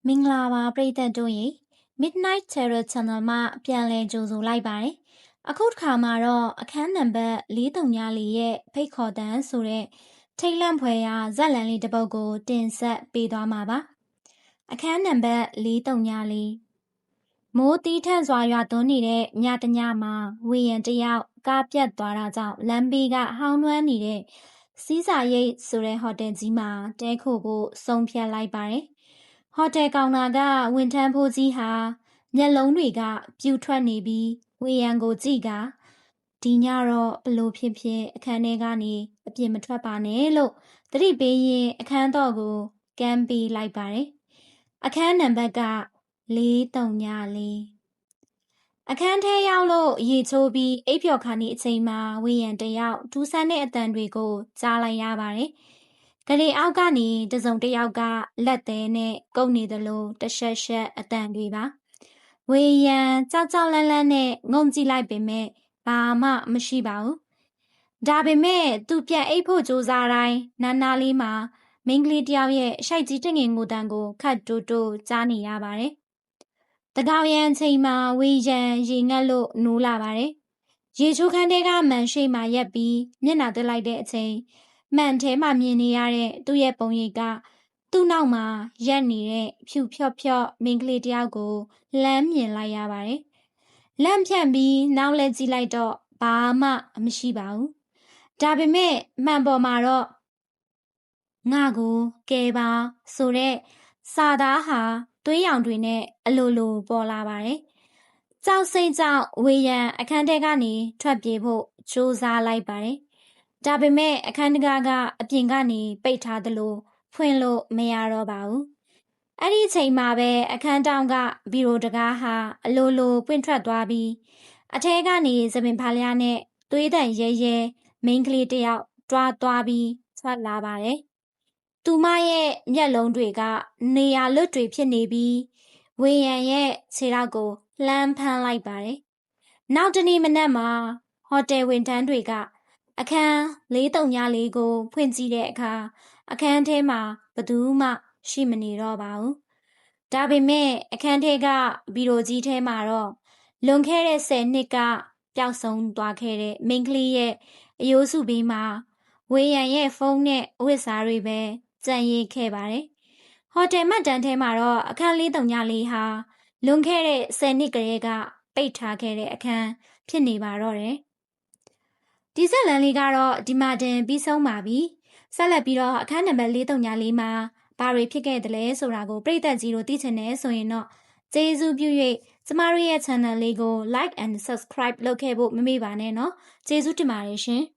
မင်္ဂလာပါပရိသတ်တို့ရေ Midnight Terror Channel မှာပြန်လည်ကြိုဆိုလိုက်ပါတယ်။အခုတစ်ခါမှာတော့အခန်းနံပါတ်434ရဲ့ဖိတ်ခေါ်တန်းဆိုတဲ့ထိတ်လန့်ဖွယ်ရာဇက်လန်လေးတစ်ပုဒ်ကိုတင်ဆက်ပေးသွားမှာပါ။အခန်းနံပါတ်434မိုးတီးထန်စွာရွာသွန်းနေတဲ့ညတညမှာဝေယံတယောက်ကားပြတ်သွားတာကြောင့်လမ်းဘေးကဟောင်းနှွမ်းနေတဲ့စီးစာရိတ်ဆိုတဲ့ဟိုတယ်ကြီးမှာတဲခိုဖို့ဆုံးဖြတ်လိုက်ပါတယ်။ဟိုတယ်ကောင်တာကဝန်ထမ်းဖိုးကြီးဟာမျက်လုံးတွေကပြူထွက်နေပြီးဝေယံကိုကြည့်ကဒီညတော့ဘလို့ဖြစ်ဖြစ်အခန်းထဲကနေအပြင်မထွက်ပါနဲ့လို့သတိပေးရင်အခန်းတော့ကိုကမ်းပေးလိုက်ပါတယ်။အခန်းနံပါတ်က434အခန်းထဲရောက်လို့ရေချိုးပြီးအိပ်ပျော်ခါနေအချိန်မှာဝေယံတယောက်ထူးဆန်းတဲ့အတန်တွေကိုကြားလိုက်ရပါတယ်။ဂရေအောက်ကနေတစုံတစ်ယောက်ကလက်သေးနဲ့ကုတ်နေသလိုတရှက်ရှက်အတန်တွေပါ။ဝေယံကြောက်ကြောက်လန့်လန့်နဲ့ငုံကြည့်လိုက်ပေမဲ့ဘာမှမရှိပါဘူး။ဒါပေမဲ့သူပြန်အိပ်ဖို့ကြိုးစားတိုင်းနားလေးမှာမိန်းကလေးတယောက်ရဲ့ရှိုက်ကြီးတငင်ငိုတန်ကိုခတ်တိုးတိုးကြားနေရပါတယ်။တကောင်ရံချိန်မှာဝေယံရေငတ်လို့နိုးလာပါတယ်။ရေချိုးခန်းထဲကမှန်ရှိမှရက်ပြီးမျက်နှာတက်လိုက်တဲ့အချိန်မှန်ထဲမှာမြင်နေရတဲ့သူ့ရဲ့ပုံရိပ်ကသူ့နောက်မှာရက်နေတဲ့ဖြူဖြော့ဖြော့မိန်းကလေးတယောက်ကိုလှမ်းမြင်လိုက်ရပါတယ်။လန့်ဖြန့်ပြီးနောက်လဲကြည့်လိုက်တော့ဘာမှမရှိပါဘူး။ဒါပေမဲ့မှန်ပေါ်မှာတော့ငါကိုကဲပါဆိုတဲ့စာသားဟာသွေးရောင်တွေနဲ့အလိုလိုပေါ်လာပါတယ်။ကြောက်စိတ်ကြောင့်ဝေယံအခန်းထဲကနေထွက်ပြေးဖို့ကြိုးစားလိုက်ပါတယ်။ဒါပေမဲ့အခန်းတကားကအပြင်ကနေပိတ်ထားသလိုဖွင့်လို့မရတော့ပါဘူး။အဲ့ဒီအချိန်မှာပဲအခန်းတောင်ကဘီရိုတကားဟာအလိုလိုပွင့်ထွက်သွားပြီးအထဲကနေသပင်ဖားလျားနဲ့သွေးတန်ရဲရဲမိန်းကလေးတယောက်တွားသွားပြီးထွက်လာပါတယ်။သူမရဲ့မျက်လုံးတွေကနေရာလွတ်တွေဖြစ်နေပြီးဝေယံရဲ့ခြေထောက်ကိုလှမ်းဖမ်းလိုက်ပါတယ်။နောက်တနေ့မနက်မှာဟိုတယ်ဝန်ထမ်းတွေကအခန်း434ကိုဖွင့်ကြည့်တဲ့အခါအခန်းထဲမှာဘယ်သူမှရှိမနေတော့ပါဘူး။ဒါပေမဲ့အခန်းထဲကဘီရိုကြီးထဲမှာတော့လွန်ခဲ့တဲ့10နှစ်ကပျောက်ဆုံးသွားခဲ့တဲ့မိန်းကလေးရဲ့အယိုးစုဘေးမှာဝေယံရဲ့ဖုန်းနဲ့အဝတ်စားတွေပဲကြံ့ရည်ခဲ့ပါတယ်။ဟိုတယ်မှတ်တမ်းထဲမှာတော့အခန်း434ဟာလွန်ခဲ့တဲ့10နှစ်ကလေးကပိတ်ထားခဲ့တဲ့အခန်းဖြစ်နေပါတော့တယ်။ဒီဇက်လန်လေးကတော့ဒီမှာတင်ပြီးဆုံးပါပြီ။ဆက်လက်ပြီးတော့အခန်းနံပါတ်434မှာဘာတွေဖြစ်ခဲ့တယ်လဲဆိုတာကိုပရိသတ်ကြီးတို့သိချင်တယ်ဆိုရင်တော့ကျေးဇူးပြု၍ကျမတို့ရဲ့ channel လေးကို like and subscribe လုပ်ခဲ့ဖို့မမေ့ပါနဲ့နော်။ကျေးဇူးတင်ပါတယ်ရှင်။